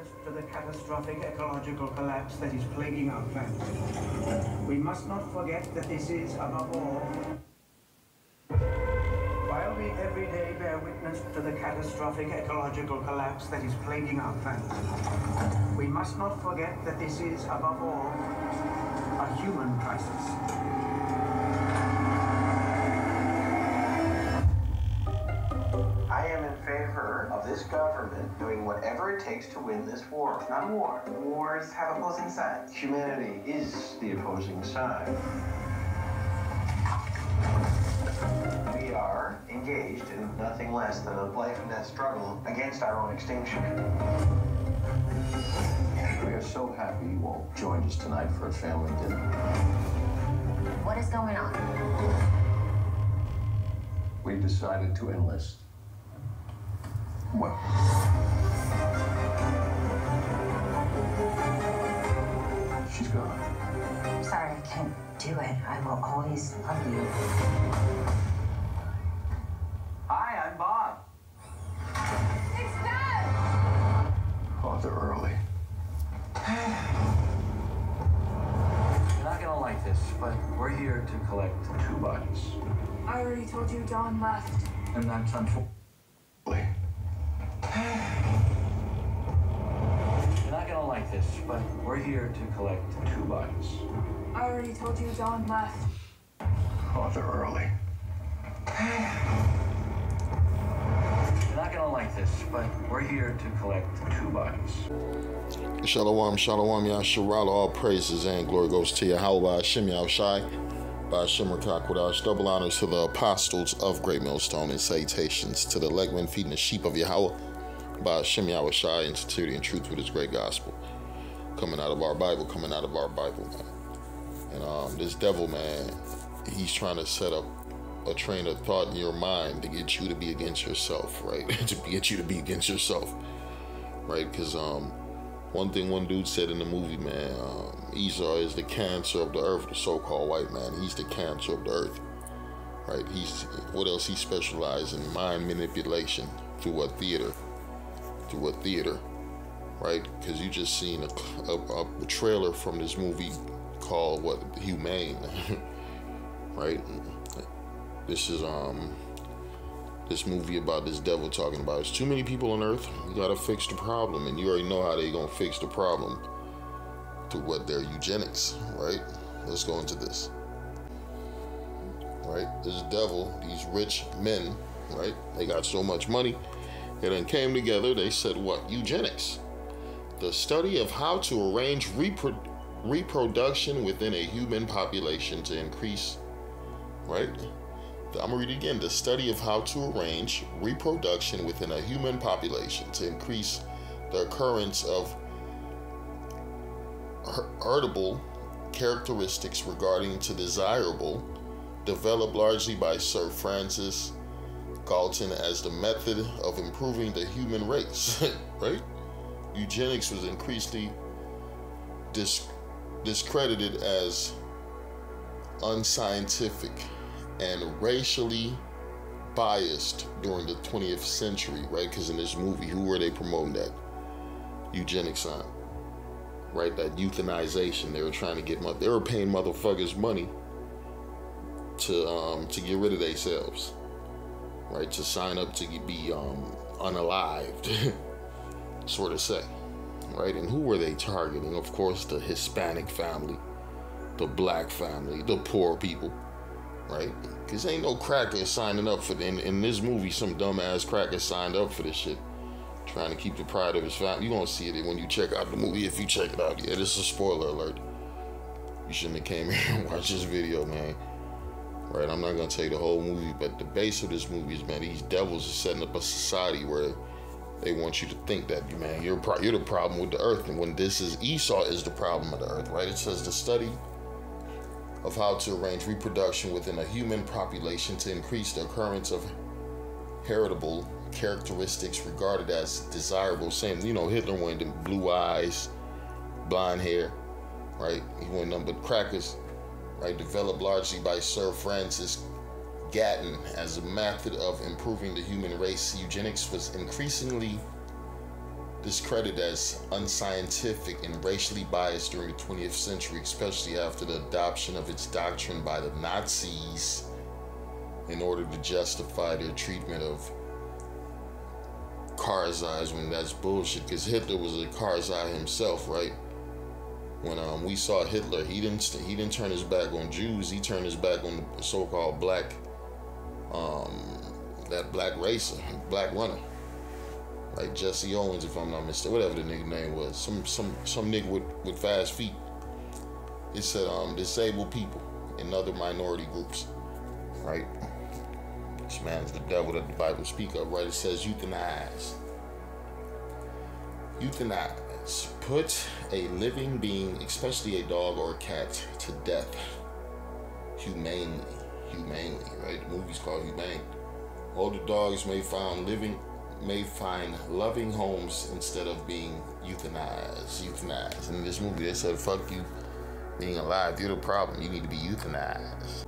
witness to the catastrophic ecological collapse that is plaguing our planet. We must not forget that this is, above all, while we every day bear witness to the catastrophic ecological collapse that is plaguing our planet, we must not forget that this is, above all, a human crisis. I am in favor of this government doing whatever it takes to win this war. It's not a war. Wars have opposing sides. Humanity is the opposing side. We are engaged in nothing less than a life and death struggle against our own extinction. We are so happy you all joined us tonight for a family dinner. What is going on? We decided to enlist. Well, she's gone. I'm sorry, I can't do it. I will always love you. Hi, I'm Bob. It's Dad! Oh, they're early. You're not gonna like this, but we're here to collect 2 bodies. I already told you Dawn left. And that's unfortunate. You're not gonna like this, but we're here to collect 2 bodies. I already told you Dawn left. Oh, they're early. You're not gonna like this, but we're here to collect 2 bodies. Shalom, shalom, Yasharala, all praises and glory goes to Yahweh, Hashem Yahushai, by Hashem Rakakwadash. Double honors to the apostles of Great Millstone and salutations to the legmen feeding the sheep of Yahweh, by Hashem Yahushai, in sincerity and truth with his great gospel. Coming out of our Bible, man. And this devil, man, he's trying to set up a train of thought in your mind to get you to be against yourself, right? To get you to be against yourself, right? Because one thing one dude said in the movie, man, Esau is the cancer of the earth, the so-called white man. He's the cancer of the earth, right? What else? He specializes in mind manipulation through what theater, right? Because you just seen a trailer from this movie called Humane, right? This is this movie about this devil talking about there's too many people on earth, you gotta fix the problem, and you already know how they gonna fix the problem through what their eugenics, right? Let's go into this, right? This devil, these rich men, right? They got so much money, they then came together, they said what? Eugenics, the study of how to arrange reproduction within a human population to increase, right? I'm gonna read it again. The study of how to arrange reproduction within a human population to increase the occurrence of heritable characteristics regarding to desirable, developed largely by Sir Francis Galton as the method of improving the human race, right? Eugenics was increasingly discredited as unscientific and racially biased during the 20th century, right? Because in this movie, who were they promoting that eugenics on, right? That euthanization. They were trying to get they were paying motherfuckers money to get rid of themselves, right? To sign up to be unalived, sort of say, right? And who were they targeting? Of course, the Hispanic family, the black family, the poor people, right? Because ain't no crackers signing up for in this movie. Some dumbass cracker signed up for this shit, trying to keep the pride of his family. You're gonna see it when you check out the movie, if you check it out. Yeah, this is a spoiler alert. You shouldn't have came here and watched this video, man. Right, I'm not gonna tell you the whole movie, but the base of this movie is, man, these devils are setting up a society where they want you to think that, man, you're the problem with the earth, and when this is Esau is the problem of the earth, right? It says the study of how to arrange reproduction within a human population to increase the occurrence of heritable characteristics regarded as desirable. Same, Hitler wanted them blue eyes, blonde hair, right? He wanted nothing but crackers, right? Developed largely by Sir Francis Galton as a method of improving the human race. Eugenics was increasingly discredited as unscientific and racially biased during the 20th century, especially after the adoption of its doctrine by the Nazis in order to justify their treatment of Karzais, when that's bullshit, because Hitler was a Karzai himself, right? When we saw Hitler, he didn't turn his back on Jews, he turned his back on the so-called black, that black racer, black runner. Like Jesse Owens, if I'm not mistaken, whatever the nigga name was, some nigga with fast feet. It said disabled people and other minority groups, right? This man's the devil that the Bible speak of, right? It says euthanize. Euthanize. Put a living being, especially a dog or a cat, to death. Humanely, right? The movie's called Humane. Older dogs may find loving homes instead of being euthanized. And in this movie, they said, fuck you being alive. You're the problem. You need to be euthanized.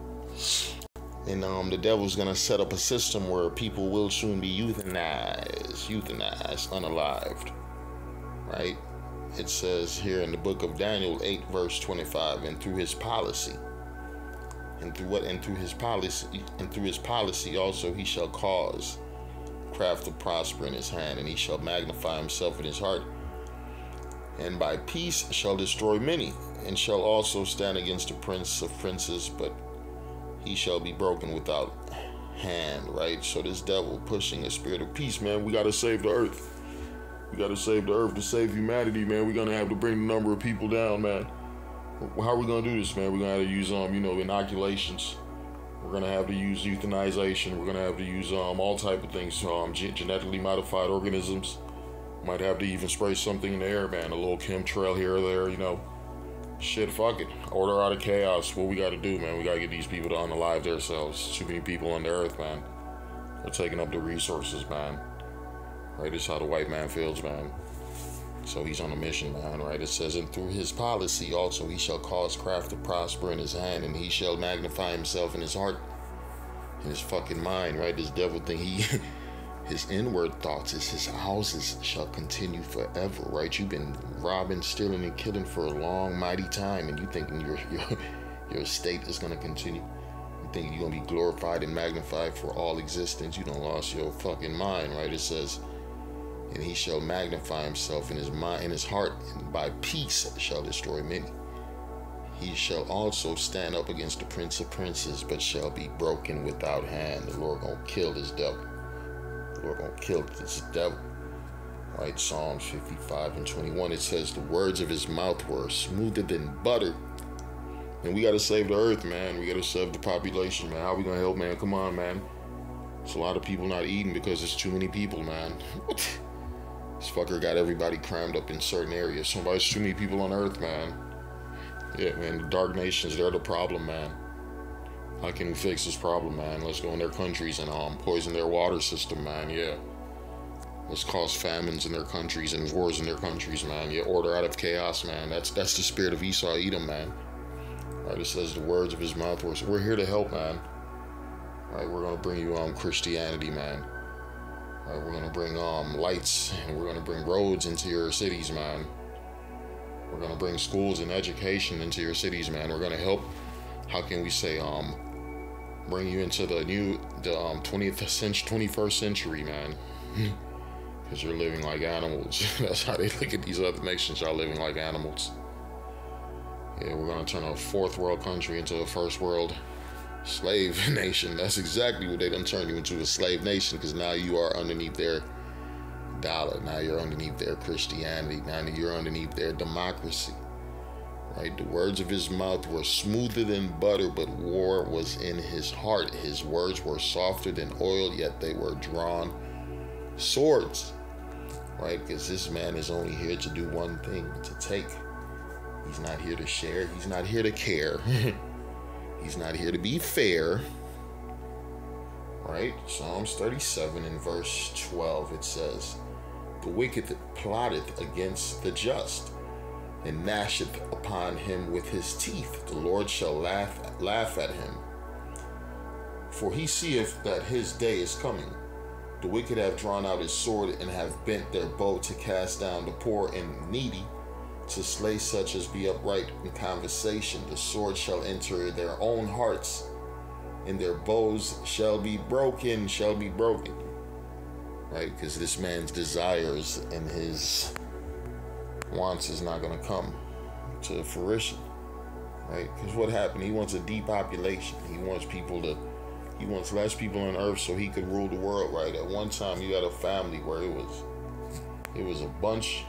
And the devil's going to set up a system where people will soon be euthanized, unalived. Right? It says here in the book of Daniel 8, verse 25, and through his policy, also he shall cause craft to prosper in his hand, and he shall magnify himself in his heart, and by peace shall destroy many, and shall also stand against the prince of princes, but he shall be broken without hand, right? So this devil pushing a spirit of peace, man. We gotta save the earth. We gotta save the earth to save humanity, man. We're gonna have to bring the number of people down, man. How are we gonna do this, man? We're gonna have to use inoculations. We're gonna have to use euthanization. We're gonna have to use all type of things, genetically modified organisms. Might have to even spray something in the air, man. A little chemtrail here or there, Shit, fuck it. Order out of chaos. What we gotta do, man? We gotta get these people to unalive themselves. Too many people on the earth, man. They're taking up the resources, man. Right? This is how the white man feels, man. So he's on a mission, man, right? It says, and through his policy also he shall cause craft to prosper in his hand, and he shall magnify himself in his heart, in his fucking mind, right? This devil thing, his inward thoughts is his houses shall continue forever, right? You've been robbing, stealing, and killing for a long, mighty time, and you thinking your estate is going to continue. You think you're going to be glorified and magnified for all existence. You done lost your fucking mind, right? It says, and he shall magnify himself in his mind, in his heart, and by peace shall destroy many. He shall also stand up against the prince of princes, but shall be broken without hand. The Lord gonna kill this devil. The Lord gonna kill this devil. Right? Psalms 55 and 21. It says the words of his mouth were smoother than butter. And we gotta save the earth, man. We gotta save the population, man. How we gonna help, man? Come on, man. There's a lot of people not eating because there's too many people, man. This fucker got everybody crammed up in certain areas. There's too many people on earth, man. Yeah, man, the dark nations, they're the problem, man. How can we fix this problem, man? Let's go in their countries and poison their water system, man, yeah. Let's cause famines in their countries and wars in their countries, man. Yeah, order out of chaos, man. That's the spirit of Esau, Edom, man. Right, it says the words of his mouth were, we're here to help, man. Right, we're gonna bring you Christianity, man. Right, we're gonna bring lights, and we're gonna bring roads into your cities, man. We're gonna bring schools and education into your cities, man. We're gonna help. How can we say bring you into the 21st century, man? Because you're living like animals. That's how they look at these other nations. Y'all living like animals. Yeah, we're gonna turn a fourth world country into a first world slave nation. That's exactly what they done turned you into, a slave nation, because now you are underneath their dollar. Now you're underneath their Christianity. Now you're underneath their democracy. Right? The words of his mouth were smoother than butter, but war was in his heart. His words were softer than oil, yet they were drawn swords. Right? Because this man is only here to do one thing, to take. He's not here to share. He's not here to care. He's not here to be fair. Right? Psalms 37 and verse 12, it says, the wicked plotteth against the just, and gnasheth upon him with his teeth. The Lord shall laugh at him. For he seeth that his day is coming. The wicked have drawn out his sword and have bent their bow to cast down the poor and needy, to slay such as be upright in conversation. The sword shall enter their own hearts, and their bows shall be broken, Right? Because this man's desires and his wants is not going to come to fruition. Right? Because what happened? He wants a depopulation. He wants less people on earth so he could rule the world, right? At one time, you had a family where it was a bunch,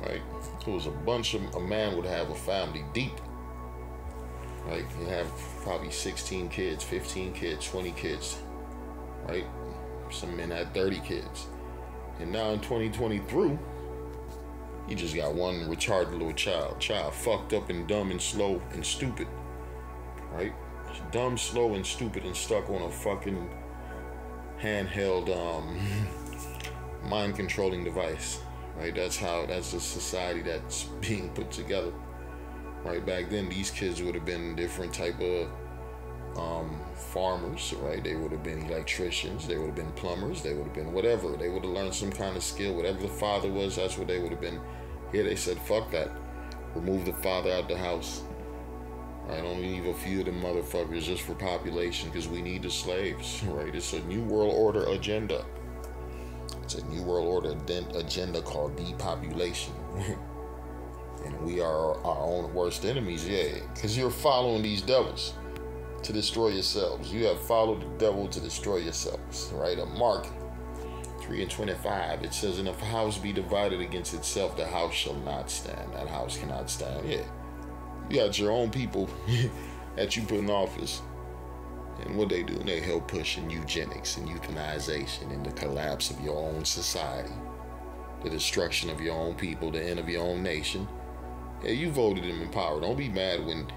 right? It was a bunch of, a man would have a family deep, right? You have probably 16 kids, 15 kids, 20 kids, right? Some men had 30 kids. And now in 2023, you just got one retarded little child fucked up and dumb and slow and stupid, right? Dumb, slow, and stupid, and stuck on a fucking handheld mind-controlling device, right? That's the society that's being put together, right? Back then, these kids would have been different type of farmers, right? They would have been electricians, they would have been plumbers, they would have been whatever. They would have learned some kind of skill. Whatever the father was, that's what they would have been. Here they said, fuck that. Remove the father out the house. I only leave a few of them motherfuckers just for population because we need the slaves, right? It's a new world order agenda. It's a new world order agenda called depopulation. And we are our own worst enemies, yeah. Because you're following these devils to destroy yourselves. You have followed the devil to destroy yourselves, right? Mark 3:25, it says, and if a house be divided against itself, the house shall not stand. That house cannot stand, yeah. You got your own people that you put in office. And what they do, they help pushing eugenics and euthanization and the collapse of your own society, the destruction of your own people, the end of your own nation. Yeah, you voted them in power. Don't be mad when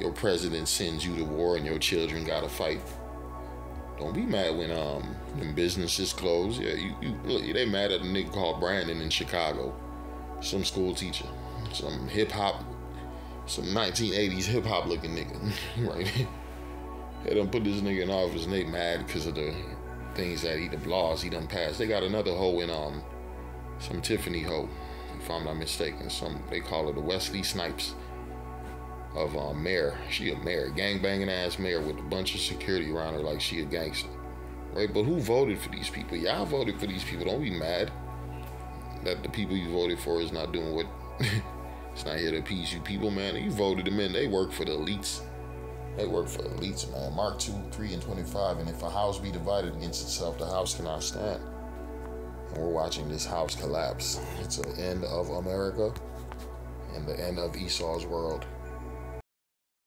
your president sends you to war and your children gotta fight. Don't be mad when them businesses close. Yeah, they mad at a nigga called Brandon in Chicago, some school teacher, some hip hop. Some 1980s hip-hop looking nigga, right? They done put this nigga in office and they mad because of the things that the laws he done passed. They got another hoe in, some Tiffany hoe, if I'm not mistaken. They call her the Wesley Snipes of mayor. She a mayor, gangbanging ass mayor with a bunch of security around her like she a gangster, right? But who voted for these people? Y'all voted for these people. Don't be mad that the people you voted for is not doing what... It's not here to appease you people, man. You voted them in. They work for the elites. They work for the elites, man. Mark 2:3-25. And if a house be divided against itself, the house cannot stand. And we're watching this house collapse. It's the end of America and the end of Esau's world.